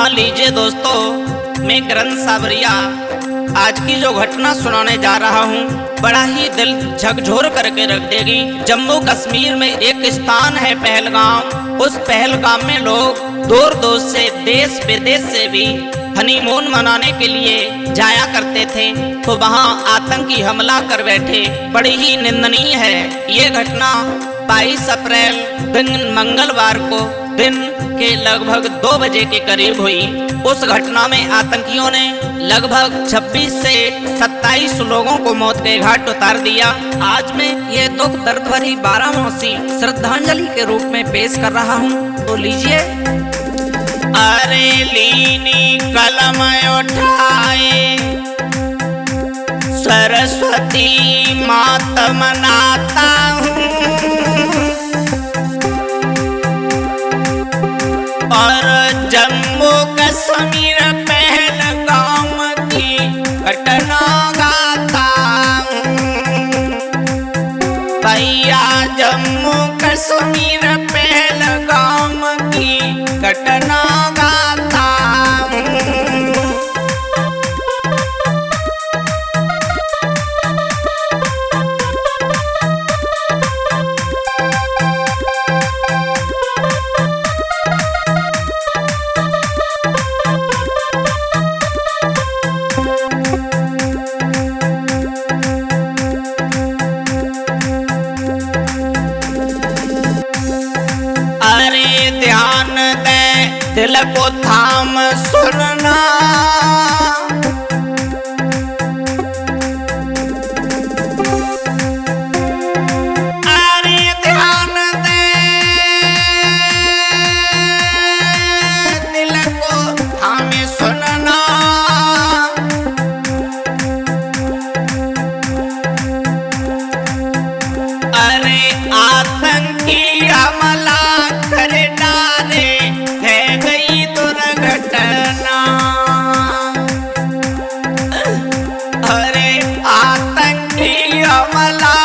हाँ लीजिए दोस्तों, मैं ग्रंथ सावरिया आज की जो घटना सुनाने जा रहा हूँ बड़ा ही दिल झकझोर करके रख देगी। जम्मू कश्मीर में एक स्थान है पहलगाम। उस पहलगाम में लोग दूर दूर से देश विदेश से भी हनीमून मनाने के लिए जाया करते थे, तो वहाँ आतंकी हमला कर बैठे। बड़ी ही निंदनीय है ये घटना। 22 अप्रैल दिन मंगलवार को दिन के लगभग 2 बजे के करीब हुई। उस घटना में आतंकियों ने लगभग 26 से 27 लोगों को मौत के घाट उतार दिया। आज मैं ये दुख दर्द भरी 12मासी श्रद्धांजलि के रूप में पेश कर रहा हूँ, तो लीजिए। अरे लीनी कलम उठाए सरस्वती मात मनाता हूँ, और जम्मू कश्मीर पहलगाम की घटना गाता हूँ। भैया जम्मू कश्मीर पहलगाम की घटना गाता हूँ। अरे ध्यान दे दिल को थाम सुनना, अरे ध्यान दे दिल को थाम सुनना। अरे आतंकी हमला कर डाले है गई दुर्घटना, अरे आतंकी हमला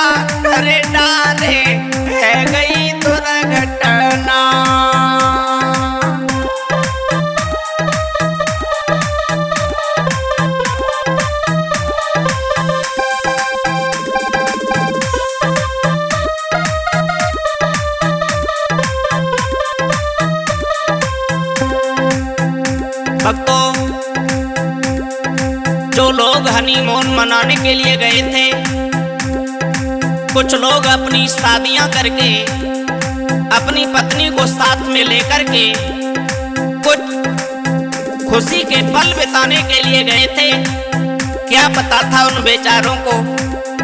कर डाले है गई दुर्घटना। भक्तों, जो लोग हनीमून मनाने के लिए गए थे, कुछ लोग अपनी शादियां करके अपनी पत्नी को साथ में लेकर के कुछ खुशी के पल बिताने के लिए गए थे। क्या पता था उन बेचारों को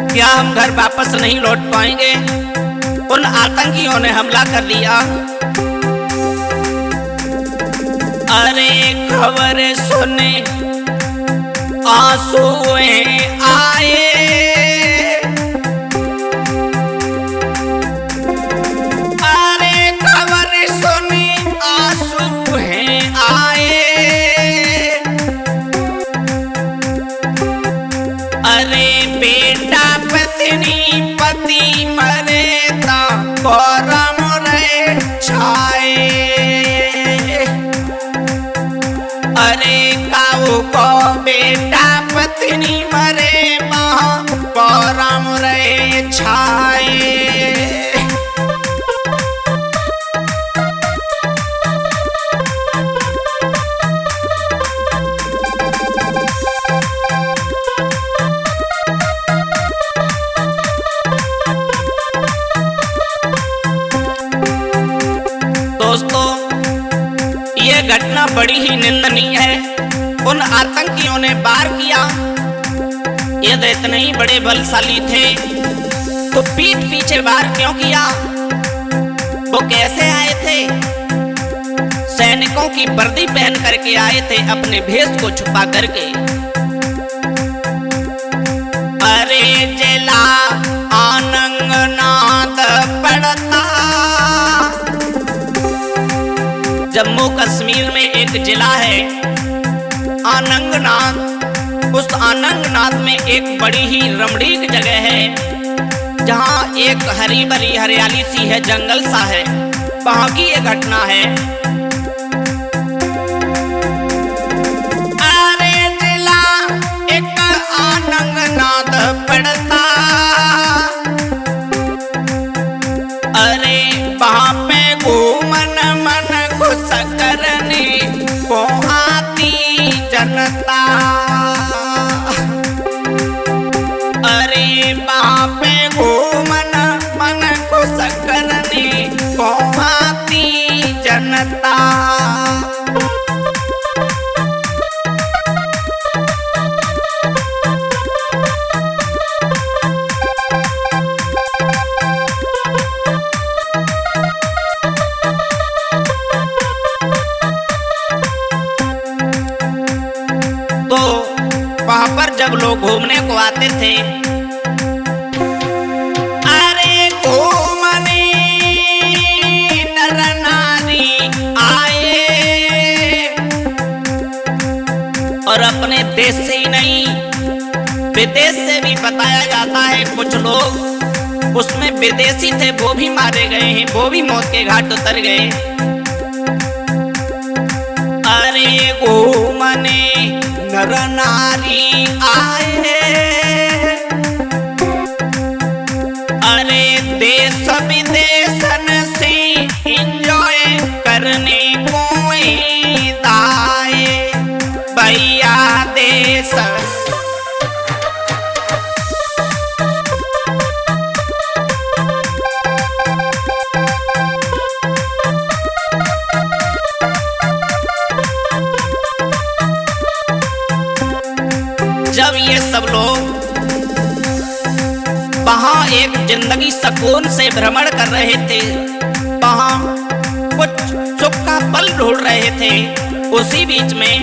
क्या हम घर वापस नहीं लौट पाएंगे। उन आतंकियों ने हमला कर दिया। अरे खबर सुने आंसू आए, अरे खबर सुने आंसू आए। अरे बेटा पत्नी पति मरे ता गौरम रहे छाए, अरे काऊ को बेटा पत्नी मरे माँ गौरम रहे छाए। दोस्तों, ये घटना बड़ी ही निंदनीय है। उन आतंकियों ने वार किया, ये तो इतने ही बड़े बलशाली थे, तो पीठ पीछे वार क्यों किया? वो कैसे आए थे? सैनिकों की वर्दी पहन करके आए थे, अपने भेष को छुपा करके। अरे जिला आनंदनाथ पड़ता, जम्मू कश्मीर में एक जिला है आनंदनाथ। उस आनंदनाथ में एक बड़ी ही रमणीक जगह है, जहाँ एक हरी भरी हरियाली सी है, जंगल सा है। वहाँ की ये घटना है। को आती जनता। अरे बापे घूमन मन को सकरने को आती जनता। तो वहां पर जब लोग घूमने को आते थे, अरे घूमने नर नारी आए, और अपने देश से ही नहीं विदेश से भी बताया जाता है कुछ लोग उसमें विदेशी थे, वो भी मारे गए हैं, वो भी मौत के घाट उतर गए। अरे घूमने नर नारी आए, अरे देश विदेशन से एंजॉय करने को आए भैया देश। जब ये सब लोग वहां एक जिंदगी सुकून से भ्रमण कर रहे थे, वहां कुछ सुख का पल ढूंढ रहे थे, उसी बीच में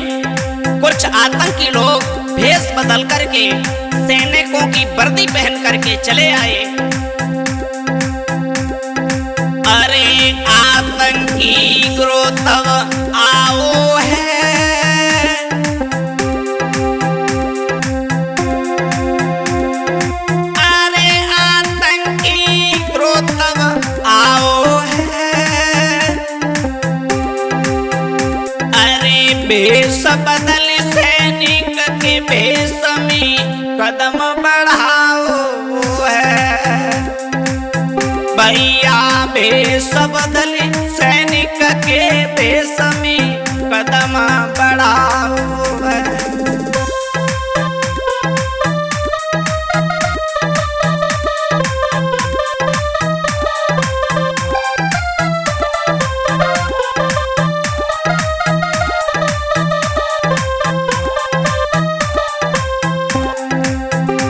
कुछ आतंकी लोग भेष बदल करके सैनिकों की वर्दी पहन करके चले आए। अरे आतंकी ग्रोथ आओ है, अरे आतंकी ग्रोथ आओ है, अरे भेष बदल सैनिक के भेष में कदम बढ़ाओ है भैया। भेष बदल सैनिक के भेष में कदम बढ़ाओ है।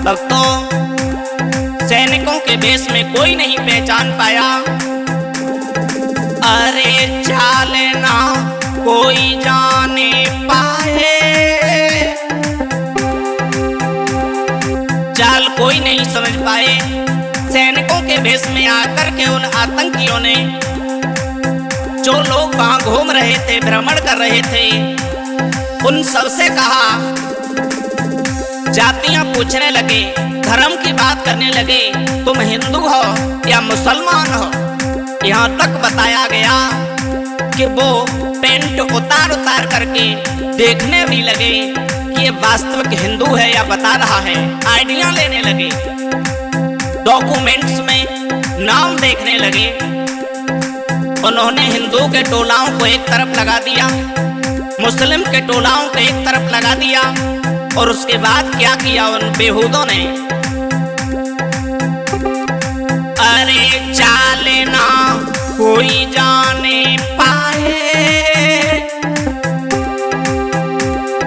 तब तो सैनिकों के भेष में कोई नहीं पहचान पाया। अरे चालना कोई जाने पाए, चाल कोई नहीं समझ पाए। सैनिकों के भेष में आकर के उन आतंकियों ने, जो लोग वहां घूम रहे थे, भ्रमण कर रहे थे, उन सबसे कहा, जातियां पूछने लगे, धर्म की बात करने लगे, तुम हिंदू हो या मुसलमान हो। यहाँ तक बताया गया कि वो पेंट उतार उतार करके देखने भी लगे कि ये वास्तविक हिंदू है या बता रहा है। आइडिया लेने लगे, डॉक्यूमेंट्स में नाम देखने लगे। उन्होंने हिंदू के टोलाओं को एक तरफ लगा दिया, मुस्लिम के टोलाओं को एक तरफ लगा दिया, और उसके बाद क्या किया उन बेहूदों ने, अरे चालना कोई जाने पाए,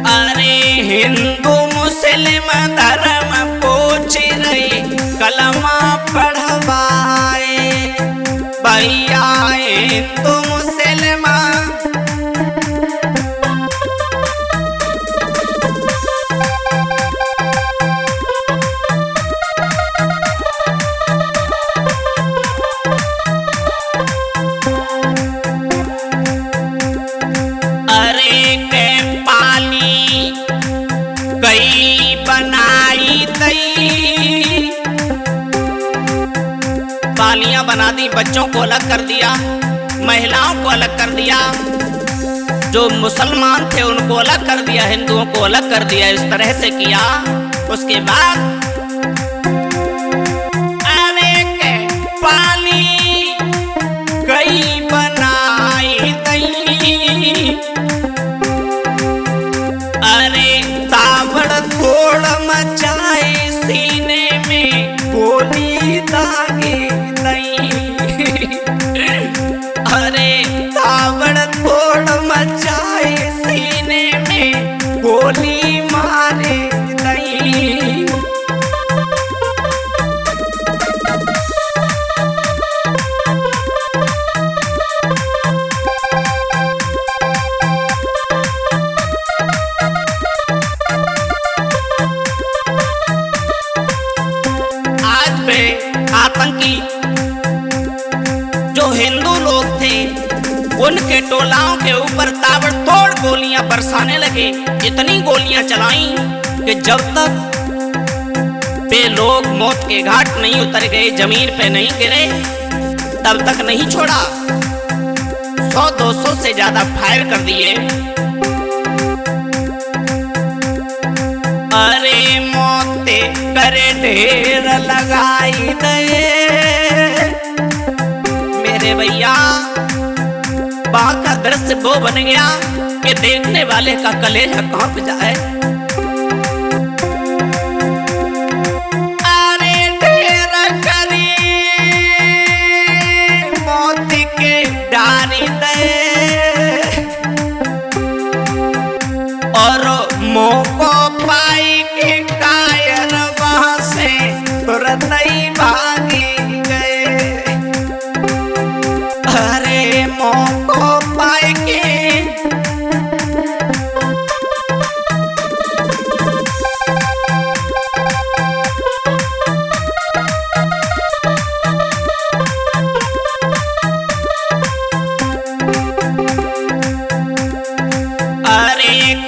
अरे हिंदू मुस्लिम धर्म पूछ रही कलमा पढ़वाए भैया। हिंदू मुस्लिम पालियां बना दी, बच्चों को अलग कर दिया, महिलाओं को अलग कर दिया, जो मुसलमान थे उनको अलग कर दिया, हिंदुओं को अलग कर दिया। इस तरह से किया। उसके बाद पाली गई बनाई दई, टोलाओं के ऊपर ताबड़तोड़ गोलियां बरसाने लगे। इतनी गोलियां चलाई कि जब तक वे लोग मौत के घाट नहीं उतर गए, जमीन पे नहीं गिरे, तब तक नहीं छोड़ा। 100-200 से ज्यादा फायर कर दिए। अरे मौते करे ढेर लगाई दे मेरे भैया, वहां का दृश्य वो बन गया कि देखने वाले का कलेजा कांप जाए। अरे ढेर करी मौत के डारी दे और मोको पाई के कायर वहां से तुरंत ही भागी गए। अरे मोको पाई के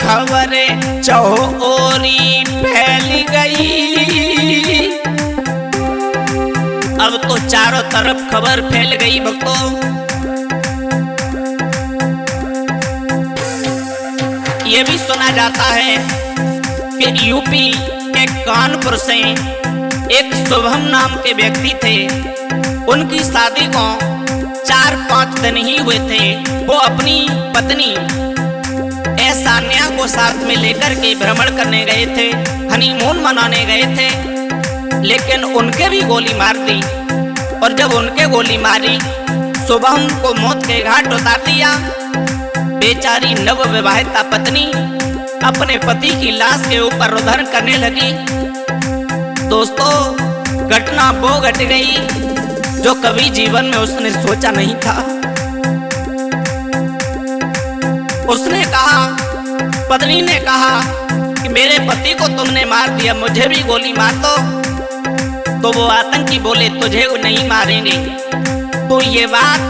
खबर चौरी फैल गई। अब तो चारों तरफ खबर फैल गई भक्तों। ये भी सुना जाता है कि यूपी के कानपुर से एक शुभम नाम के व्यक्ति थे। उनकी शादी को 4-5 दिन ही हुए थे। वो अपनी पत्नी सान्या को साथ में लेकर के भ्रमण करने गए थे, हनीमून मनाने गए थे, लेकिन उनके भी गोली मार दी। और जब उनके गोली मारी, शुभम को मौत के घाट उतार दिया। बेचारी नव विवाहिता पत्नी अपने पति की लाश के ऊपर रुदन करने लगी। दोस्तों, घटना वो घट गई जो कभी जीवन में उसने सोचा नहीं था। उसने कहा, पत्नी ने कहा कि मेरे पति को तुमने मार दिया, मुझे भी गोली मार दो। तो वो आतंकी बोले, तुझे वो नहीं मारेंगे। तो ये बात,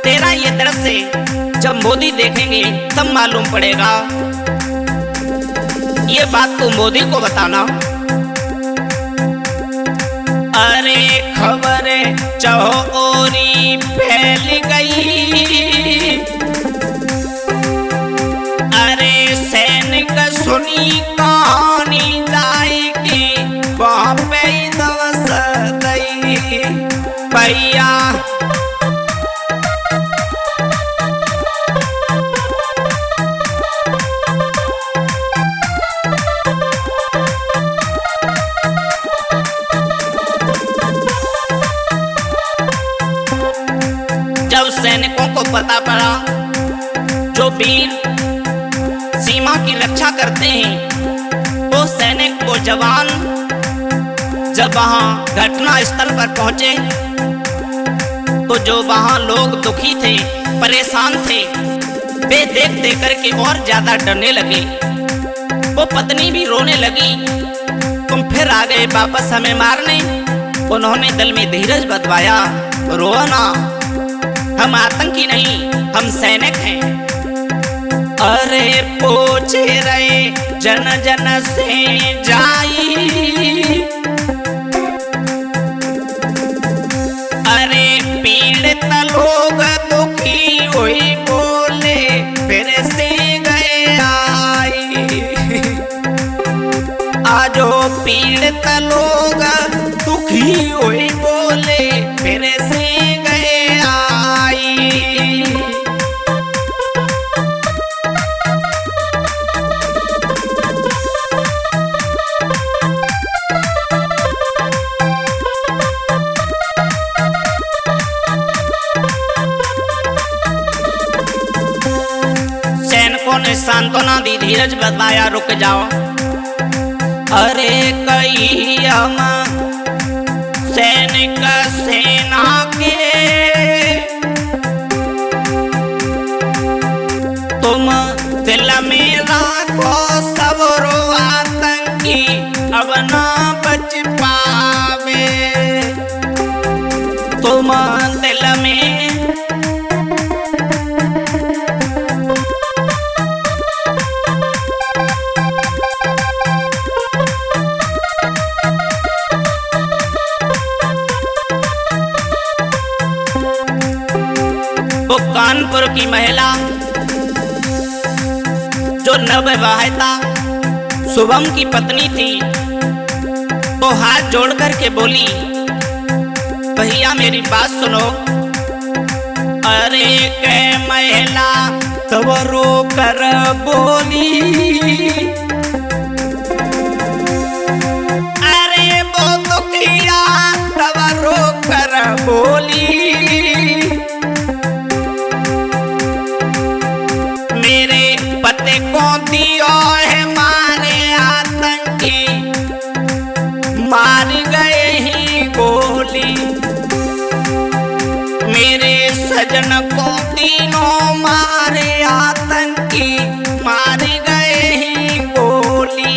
तेरा ये दृश्य जब मोदी देखेंगे तब मालूम पड़ेगा। ये बात तू मोदी को बताना। अरे खबर चौरी फैल गई। अरे सैनिक सुनी कहानी लाई की वहाँ पे दवस दई भैया। जब सैनिकों को पता पड़ा, जो वीर सीमा की रक्षा करते हैं, वो सैनिक वो जवान जब वहां घटना स्थल पर पहुंचे, तो जो वहां लोग दुखी थे, परेशान थे, वे देख देख करके और ज्यादा डरने लगे। वो पत्नी भी रोने लगी, तुम फिर आ गए वापस हमें मारने। उन्होंने दिल में धीरज बंधवाया, रो ना, हम आतंकी नहीं, हम सैनिक हैं। अरे पूछे रहे जन जन से जाई। अरे पीड़ित लोग दुखी हुई बोले फिर से गए आई। आजो पीड़ित लोग दुखी हुई बोले फिर से गए आई। ने सांत्वना दी, धीरज बंधवाया, रुक जाओ। अरे कई हम सैनिक सेना के तुम दिल में राखो सबरो आतंकी अब ना बच पावे। तुम दिल में जौनपुर की महिला जो नवविवाहिता शुभम की पत्नी थी, वो हाथ जोड़ करके बोली, भैया मेरी बात सुनो। अरे के महिला तब रो कर बोली, अरे वो दुखिया तब रो कर बोली, मेरे पति को दियो है मारे आतंकी, मार गए ही गोली, मेरे सजन को तीनों मारे आतंकी, मार गए ही गोली।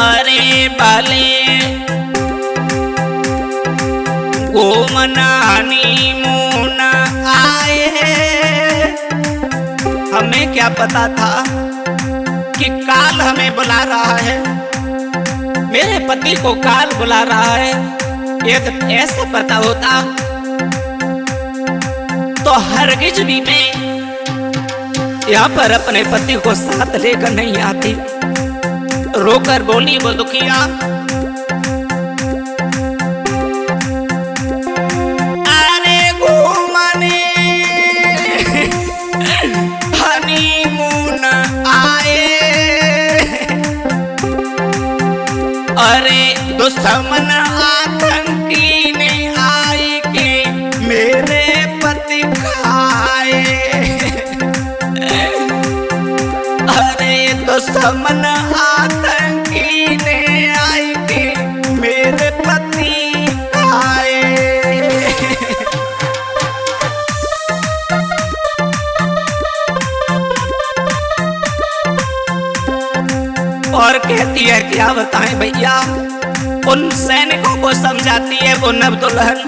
अरे भले गोमनानी मुन आए, हमें क्या पता था कि काल हमें बुला रहा है, मेरे पति को काल बुला रहा है। ये तो ऐसे पता होता तो हरगिज भी मैं यहाँ पर अपने पति को साथ लेकर नहीं आती। रोकर बोली वो दुखिया, अरे घूमने हनीमून आए, अरे दुश्मन आतंकी ने आई के मेरे पति खाए, अरे दुश्मन आतंकी ने आई के मेरे पति खाए। और कहती है क्या बताएं भैया, उन सैनिकों को समझाती है वो नव दुल्हन,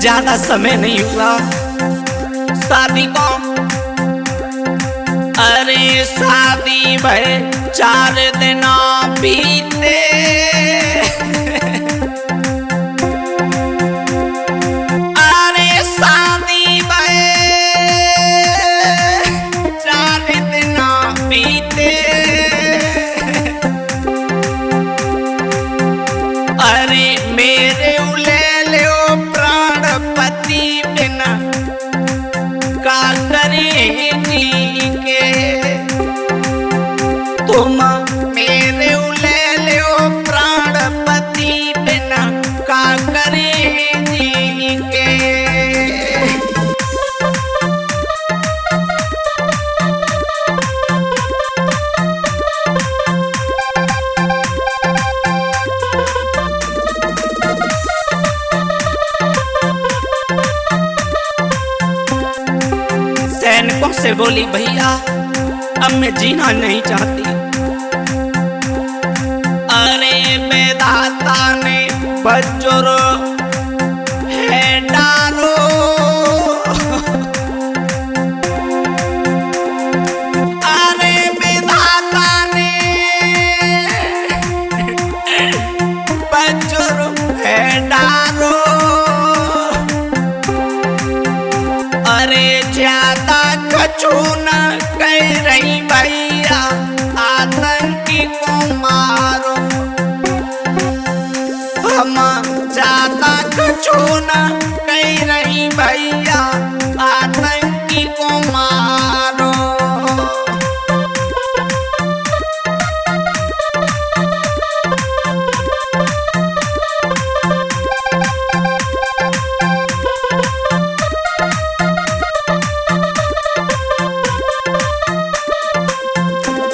ज्यादा समय नहीं हुआ शादी को, अरे शादी भय 4 दिन बीते, अरे शादी भय 4 दिन बीते, अरे मेरे उले लो प्राणपति बिना का करे जी के, तुम मेरे उले लो प्राणपति बिना का करे जी के। सैनिकों से बोली भैया अब मैं जीना नहीं चाहती। अरे बेदाता ने बज्जर है डारो, अरे बेदाता ने बज्जर है डारो, अरे ज्यादा कछु न कह रही भैया आतंकी को मारो, हम ज्यादा कछु न कह रही भैया आतंकी को मारो।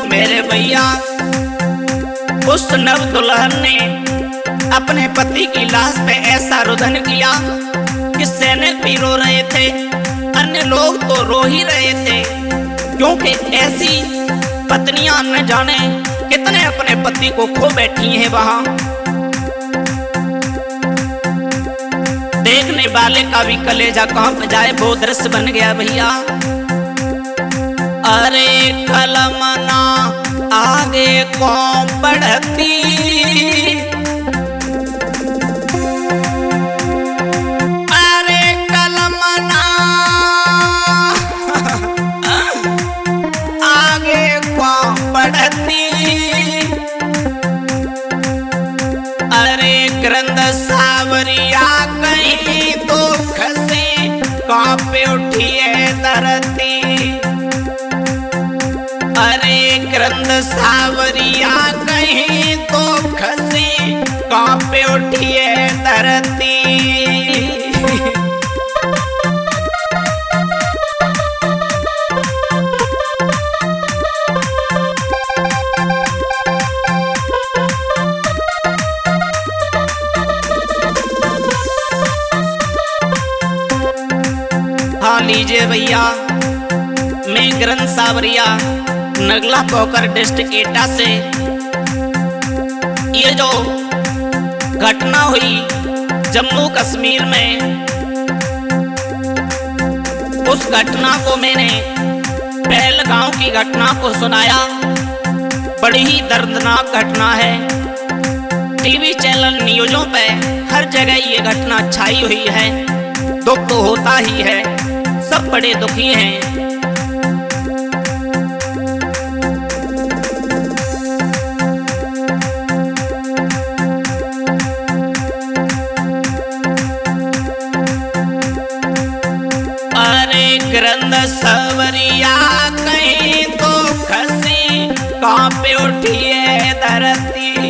मेरे भैया उस नव दुल्हन ने अपने पति की लाश पे ऐसा रुदन किया कि सैनिक भी रो रहे थे, अन्य लोग तो रो ही रहे थे, क्योंकि ऐसी पत्नियां न जाने कितने अपने पति को खो बैठी हैं वहां। देखने वाले का भी कलेजा कांप जाए, वो दृश्य बन गया भैया। अरे कलमना आगे कौन बढ़ती, अरे कलमना आगे कौन बढ़ती, अरे ग्रंथ सावरिया कहीं तो खसे कांपे उठी है धरती, अरे ग्रंथ सावरिया कहीं तो खसे कांपे उठी है धरती। हाँ लीजिए भैया, मैं ग्रंथ सावरिया नगला पोखर डिस्ट्रिक्ट एटा से ये जो घटना हुई जम्मू कश्मीर में, उस घटना को मैंने पहलगांव की घटना को सुनाया। बड़ी ही दर्दनाक घटना है। टीवी चैनल न्यूज़ों पे हर जगह ये घटना छाई हुई है। दुख तो होता ही है, सब बड़े दुखी हैं। अरे ग्रंथ सावरिया कहीं तो खसी कांपे उठी है धरती,